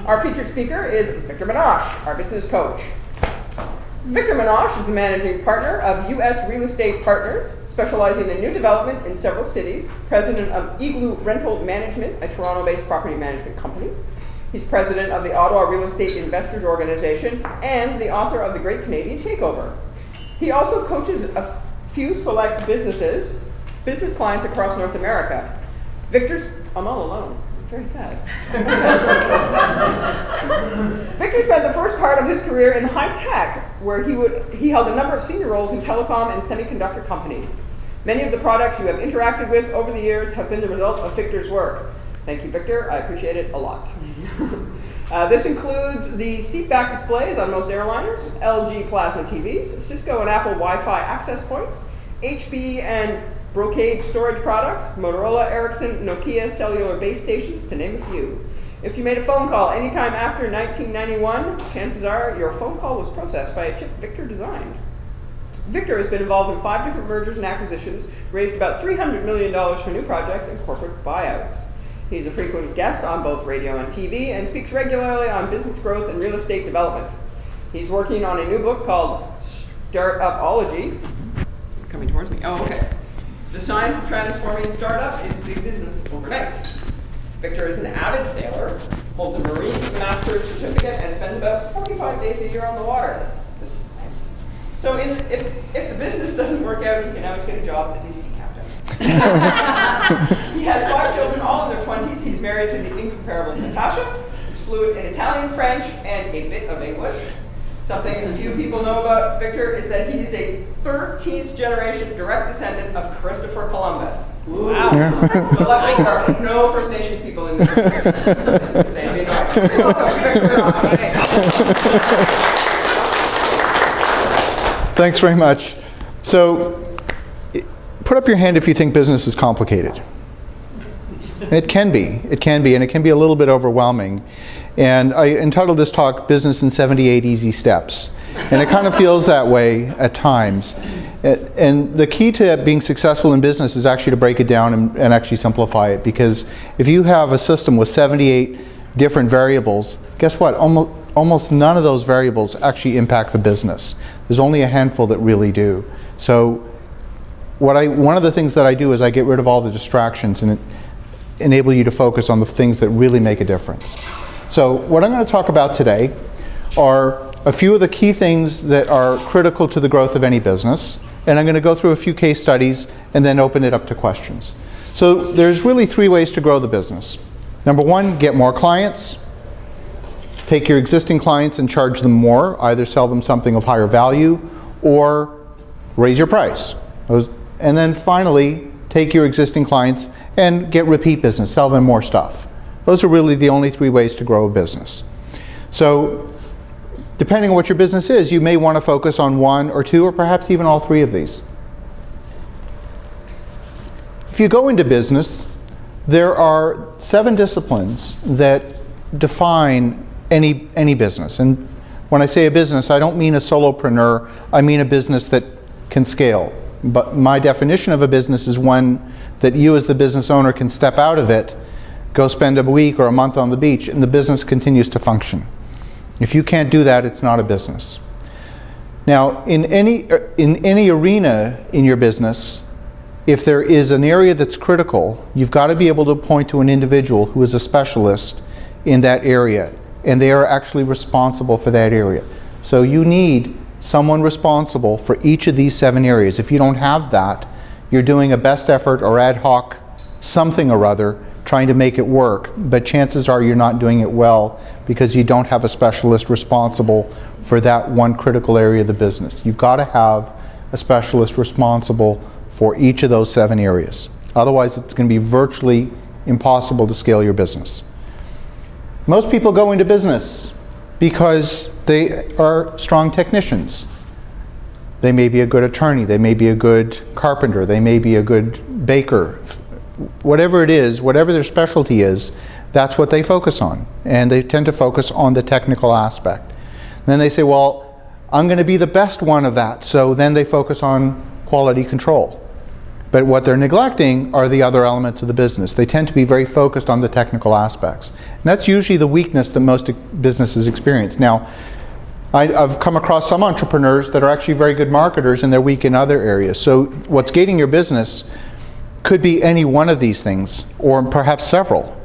Our featured speaker is Victor Menasce, our business coach. Victor Menasce is the managing partner of U.S. Real Estate Partners, specializing in new development in several cities, president of Igloo Rental Management, a Toronto-based property management company. He's president of the Ottawa Real Estate Investors Organization and the author of The Great Canadian Takeover. He also coaches a few select business clients across North America. I'm all alone. Very sad. Victor spent the first part of his career in high tech, where he held a number of senior roles in telecom and semiconductor companies. Many of the products you have interacted with over the years have been the result of Victor's work. Thank you, Victor. I appreciate it a lot. This includes the seatback displays on most airliners, LG plasma TVs, Cisco and Apple Wi-Fi access points, HP and Brocade storage products, Motorola, Ericsson, Nokia cellular base stations, to name a few. If you made a phone call anytime after 1991, chances are your phone call was processed by a chip Victor designed. Victor has been involved in 5 different mergers and acquisitions, raised about $300 million for new projects and corporate buyouts. He's a frequent guest on both radio and TV and speaks regularly on business growth and real estate development. He's working on a new book called Startupology. Coming towards me. Oh, okay. The Science of Transforming Startups into Big Business Overnight. Victor is an avid sailor, holds a Marine Master's certificate, and spends about 45 days a year on the water. This is nice. So if the business doesn't work out, he can always get a job as a sea captain. He has 5 children, all in their 20s. He's married to the incomparable Natasha. He's fluent in Italian, French, and a bit of English. Something a few people know about Victor is that he is a 13th generation direct descendant of Christopher Columbus. Ooh. Wow. Yeah. So luckily there are no First Nations people in this room. Thanks very much. So, put up your hand if you think business is complicated. It can be, and it can be a little bit overwhelming. And I entitled this talk, Business in 78 Easy Steps. And it kind of feels that way at times. And the key to being successful in business is actually to break it down and actually simplify it. Because if you have a system with 78 different variables, guess what? Almost none of those variables actually impact the business. There's only a handful that really do. So one of the things that I do is I get rid of all the distractions and enable you to focus on the things that really make a difference. So what I'm going to talk about today are a few of the key things that are critical to the growth of any business, and I'm going to go through a few case studies and then open it up to questions. So there's really 3 ways to grow the business. Number 1, get more clients. Take your existing clients and charge them more, either sell them something of higher value or raise your price. And then finally, take your existing clients and get repeat business, sell them more stuff. Those are really the only 3 ways to grow a business. So, depending on what your business is, you may want to focus on 1 or 2 or perhaps even all 3 of these. If you go into business, there are 7 disciplines that define any business. And when I say a business, I don't mean a solopreneur, I mean a business that can scale. But my definition of a business is one that you as the business owner can step out of it, go spend a week or a month on the beach, and the business continues to function. If you can't do that, it's not a business. Now, in any arena in your business, if there is an area that's critical, you've got to be able to point to an individual who is a specialist in that area, and they are actually responsible for that area. So you need someone responsible for each of these 7 areas. If you don't have that, you're doing a best effort or ad hoc something or other trying to make it work, but chances are you're not doing it well because you don't have a specialist responsible for that one critical area of the business. You've got to have a specialist responsible for each of those 7 areas. Otherwise, it's going to be virtually impossible to scale your business. Most people go into business because they are strong technicians. They may be a good attorney, they may be a good carpenter, they may be a good baker. Whatever it is, whatever their specialty is, that's what they focus on. And they tend to focus on the technical aspect. And then they say, well, I'm going to be the best one of that. So then they focus on quality control. But what they're neglecting are the other elements of the business. They tend to be very focused on the technical aspects. And that's usually the weakness that most businesses experience. Now, I've come across some entrepreneurs that are actually very good marketers and they're weak in other areas. So what's gating your business could be any one of these things, or perhaps several.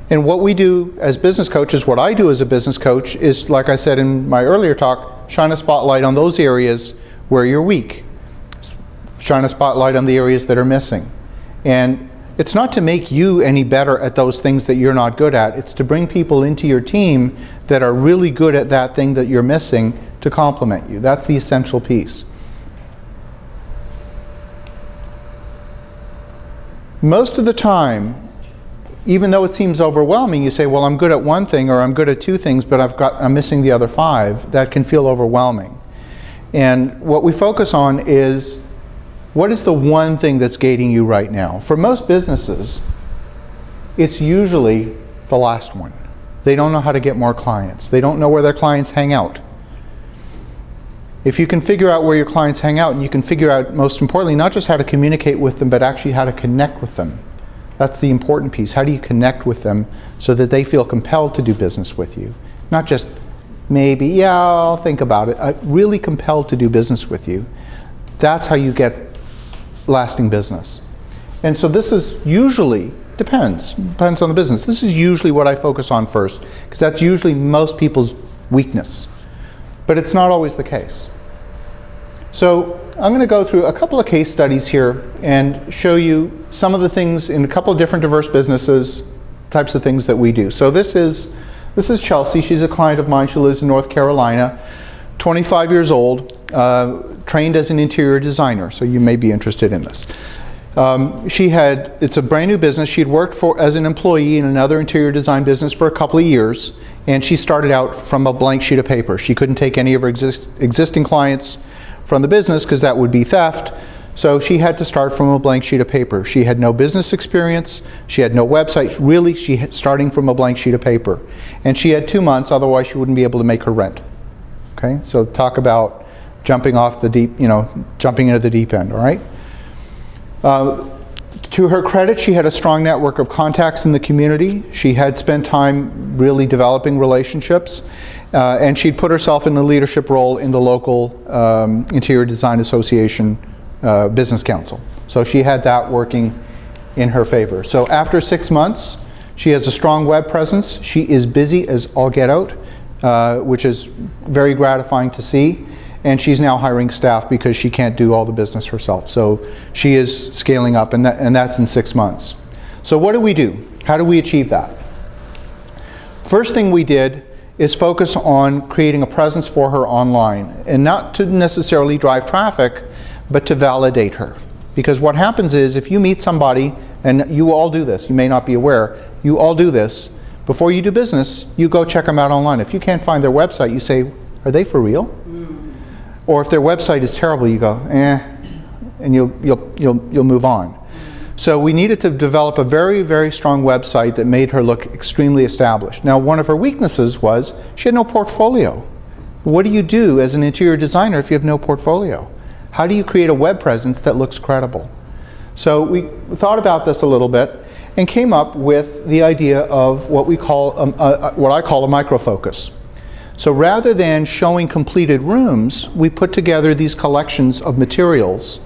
And what we do as business coaches, what I do as a business coach is, like I said in my earlier talk, shine a spotlight on those areas where you're weak. Shine a spotlight on the areas that are missing. And it's not to make you any better at those things that you're not good at. It's to bring people into your team that are really good at that thing that you're missing to complement you. That's the essential piece. Most of the time, even though it seems overwhelming, you say, well, I'm good at one thing or I'm good at two things, but I'm missing the other five. That can feel overwhelming. And what we focus on is, what is the one thing that's gating you right now? For most businesses, it's usually the last one. They don't know how to get more clients. They don't know where their clients hang out. If you can figure out where your clients hang out, and you can figure out, most importantly, not just how to communicate with them, but actually how to connect with them. That's the important piece. How do you connect with them so that they feel compelled to do business with you? Not just maybe, yeah, I'll think about it. Really compelled to do business with you. That's how you get lasting business. And so this is usually, depends on the business. This is usually what I focus on first, because that's usually most people's weakness. But it's not always the case. So I'm going to go through a couple of case studies here and show you some of the things in a couple of different diverse businesses, types of things that we do. So this is Chelsea. She's a client of mine. She lives in North Carolina, 25 years old, trained as an interior designer, so you may be interested in this. It's a brand new business. She had worked as an employee in another interior design business for a couple of years, and she started out from a blank sheet of paper. She couldn't take any of her existing clients from the business because that would be theft, so she had to start from a blank sheet of paper. She had no business experience, she had no website, really starting from a blank sheet of paper. And she had 2 months, otherwise she wouldn't be able to make her rent. Okay, so talk about jumping off the deep, jumping into the deep end, all right? To her credit, she had a strong network of contacts in the community. She had spent time really developing relationships, and she'd put herself in a leadership role in the local Interior Design Association Business Council. So she had that working in her favor. So after 6 months, she has a strong web presence. She is busy as all get out, which is very gratifying to see. And she's now hiring staff because she can't do all the business herself. So she is scaling up, and that's in 6 months. So what do we do? How do we achieve that? First thing we did is focus on creating a presence for her online, and not to necessarily drive traffic, but to validate her. Because what happens is, if you meet somebody, and you all do this, you may not be aware, you all do this, before you do business, you go check them out online. If you can't find their website, you say, are they for real? Or if their website is terrible, you go, and you'll move on. So we needed to develop a very, very strong website that made her look extremely established. Now, one of her weaknesses was she had no portfolio. What do you do as an interior designer if you have no portfolio? How do you create a web presence that looks credible? So we thought about this a little bit and came up with the idea of what we call, what I call a microfocus. So rather than showing completed rooms, we put together these collections of materials,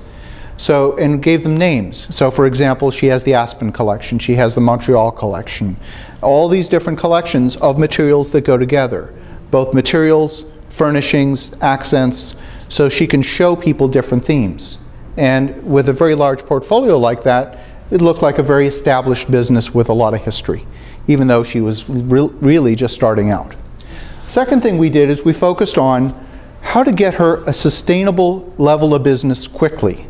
and gave them names. So for example, she has the Aspen collection, she has the Montreal collection, all these different collections of materials that go together, both materials, furnishings, accents, so she can show people different themes. And with a very large portfolio like that, it looked like a very established business with a lot of history, even though she was really just starting out. Second thing we did is we focused on how to get her a sustainable level of business quickly.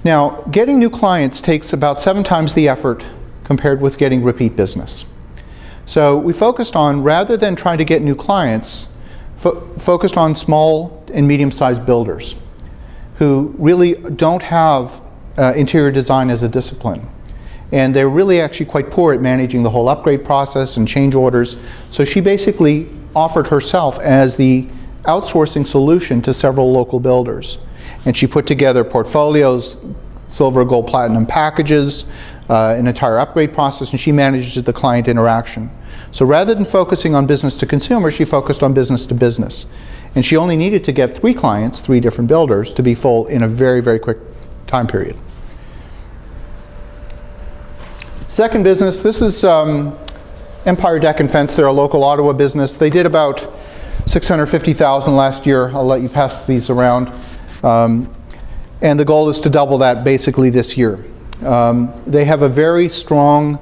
Now, getting new clients takes about 7 times the effort compared with getting repeat business. So we focused on, rather than trying to get new clients, focused on small and medium-sized builders who really don't have interior design as a discipline. And they're really actually quite poor at managing the whole upgrade process and change orders. So she basically offered herself as the outsourcing solution to several local builders. And she put together portfolios, silver, gold, platinum packages, an entire upgrade process, and she manages the client interaction. So rather than focusing on business to consumer, she focused on business to business. And she only needed to get 3 clients, 3 different builders, to be full in a very, very quick time period. Second business, this is Empire Deck and Fence. They're a local Ottawa business. They did about $650,000 last year. I'll let you pass these around. And the goal is to double that basically this year. They have a very strong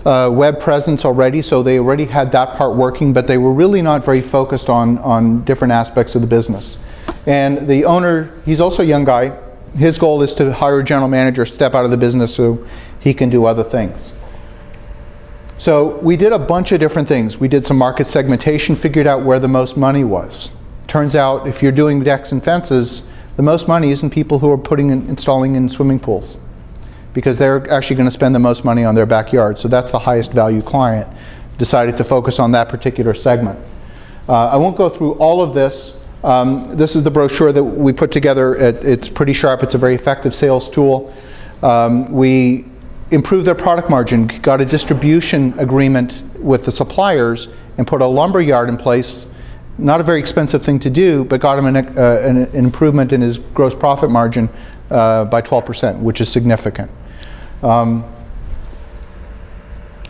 web presence already, so they already had that part working, but they were really not very focused on different aspects of the business. And the owner, he's also a young guy. His goal is to hire a general manager, step out of the business so he can do other things. So we did a bunch of different things. We did some market segmentation, figured out where the most money was. Turns out if you're doing decks and fences, the most money isn't people who are installing in swimming pools, because they're actually going to spend the most money on their backyard. So that's the highest value client. Decided to focus on that particular segment. I won't go through all of this. This is the brochure that we put together. It's pretty sharp. It's a very effective sales tool. We improved their product margin, got a distribution agreement with the suppliers, and put a lumber yard in place. Not a very expensive thing to do, but got him an improvement in his gross profit margin by 12%, which is significant.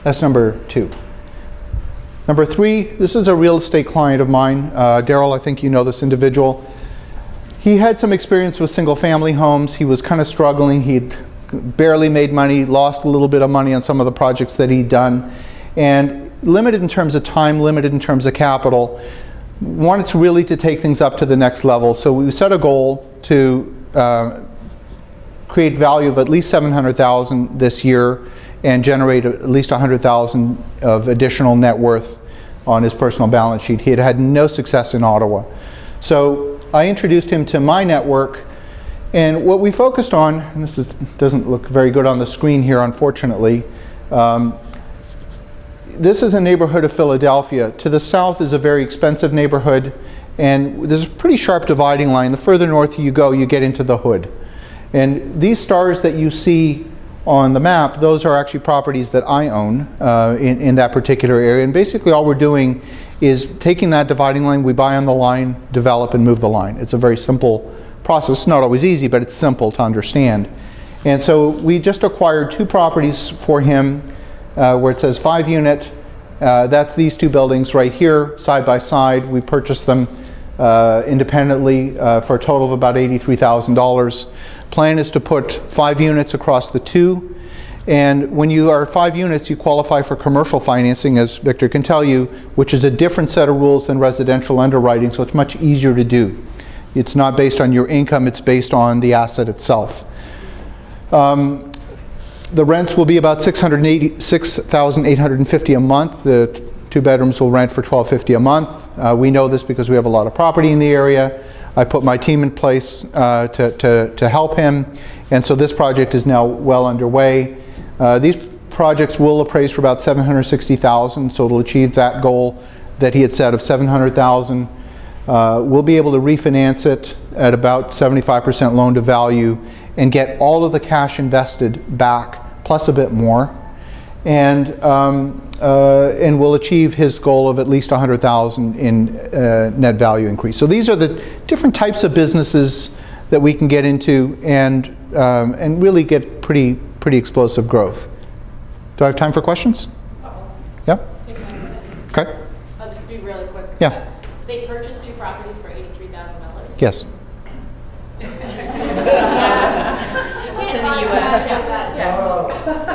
That's number 2. Number 3, this is a real estate client of mine. Daryl, I think you know this individual. He had some experience with single family homes. He was kind of struggling. He'd barely made money, lost a little bit of money on some of the projects that he'd done, and limited in terms of time, limited in terms of capital. Wanted to really take things up to the next level. So we set a goal to create value of at least $700,000 this year and generate at least $100,000 of additional net worth on his personal balance sheet. He had had no success in Ottawa. So I introduced him to my network, and what we focused on, and this doesn't look very good on the screen here unfortunately, this is a neighborhood of Philadelphia. To the south is a very expensive neighborhood, and there's a pretty sharp dividing line. The further north you go, you get into the hood. And these stars that you see on the map, those are actually properties that I own in that particular area. And basically all we're doing is taking that dividing line, we buy on the line, develop and move the line. It's a very simple process. It's not always easy, but it's simple to understand. And so we just acquired 2 properties for him where it says 5 unit. That's these 2 buildings right here, side by side. We purchased them independently for a total of about $83,000. Plan is to put 5 units across the 2. And when you are 5 units, you qualify for commercial financing, as Victor can tell you, which is a different set of rules than residential underwriting, so it's much easier to do. It's not based on your income, it's based on the asset itself. The rents will be about $6,850 a month. The 2 bedrooms will rent for $1,250 a month. We know this because we have a lot of property in the area. I put my team in place to help him, and so this project is now well underway. These projects will appraise for about $760,000, so it'll achieve that goal that he had set of $700,000. We'll be able to refinance it at about 75% loan to value and get all of the cash invested back, plus a bit more, and we'll achieve his goal of at least $100,000 in net value increase. So these are the different types of businesses that we can get into and really get pretty explosive growth. Do I have time for questions? Yeah? Okay. I'll just be really quick. Yeah. They purchased 2 properties for $83,000. Yes. It's in the U.S.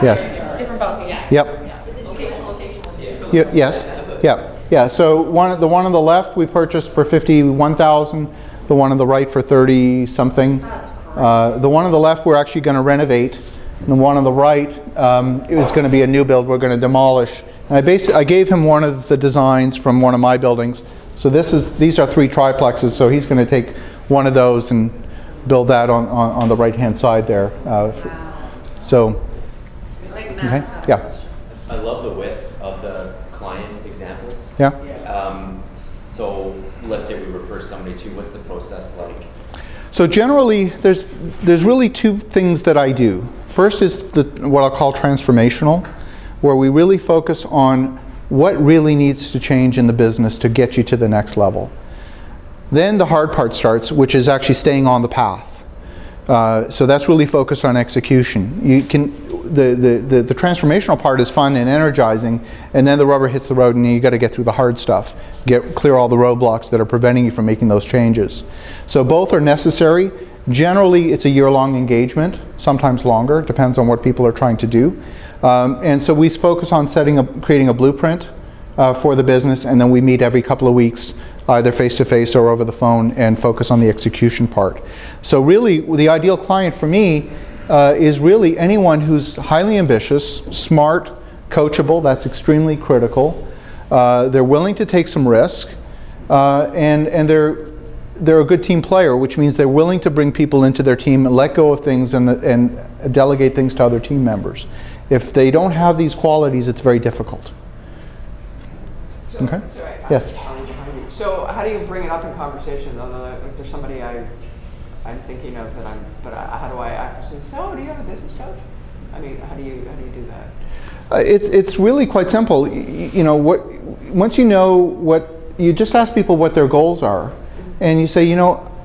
Yes. Different boat. Yeah. Yep. Location. Yes. Yeah. So the one on the left we purchased for $51,000. The one on the right for 30 something. The one on the left we're actually going to renovate. And the one on the right is going to be a new build we're going to demolish. And I gave him one of the designs from one of my buildings. So these are 3 triplexes. So he's going to take one of those and build that on the right-hand side there. So. Okay. Yeah. I love the width of the client examples. Yeah. So let's say we refer somebody to, what's the process like? So generally, there's really two things that I do. First is what I'll call transformational, where we really focus on what really needs to change in the business to get you to the next level. Then the hard part starts, which is actually staying on the path. So that's really focused on execution. The transformational part is fun and energizing, and then the rubber hits the road and you got to get through the hard stuff. Clear all the roadblocks that are preventing you from making those changes. So both are necessary. Generally, it's a year-long engagement, sometimes longer, depends on what people are trying to do. And so we focus on creating a blueprint for the business, and then we meet every couple of weeks, either face-to-face or over the phone, and focus on the execution part. So really, the ideal client for me is really anyone who's highly ambitious, smart, coachable. That's extremely critical. They're willing to take some risk, and they're a good team player, which means they're willing to bring people into their team and let go of things and delegate things to other team members. If they don't have these qualities, it's very difficult. So, Okay. Sorry, Yes. I'm behind you. So how do you bring it up in conversation? If there's somebody I'm thinking of, how do I act? So, do you have a business coach? I mean, how do you do that? It's really quite simple. Once you know you just ask people what their goals are, and you say,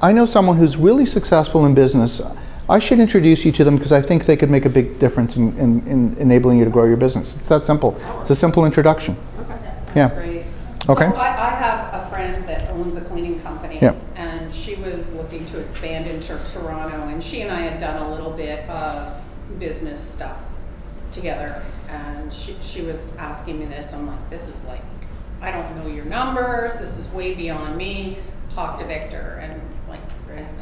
I know someone who's really successful in business. I should introduce you to them because I think they could make a big difference in enabling you to grow your business. It's that simple. It's a simple introduction. Okay. Yeah. That's great. Okay. So I have a friend that owns a cleaning company, Yeah. and she was looking to expand into Toronto, and she and I had done a little bit of business stuff together, and she was asking me this. I'm like, this is like, I don't know your numbers. This is way beyond me. Talk to Victor, and like.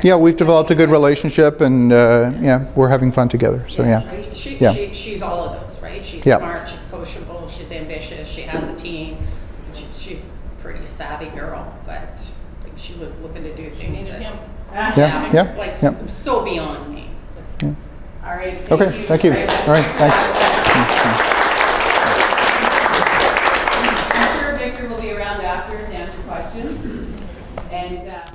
Yeah, we've developed a good relationship, and we're having fun together. So yeah. Right? She's all of those, right? She's Yeah. smart, she's coachable, she's ambitious, she has a team. She's a pretty savvy girl, but like she was looking to do things Needed that, him. Yeah. like Yeah. so beyond me. All right. Okay. Thank you. Very much. All right. Thanks. I'm sure Victor will be around after to answer questions. And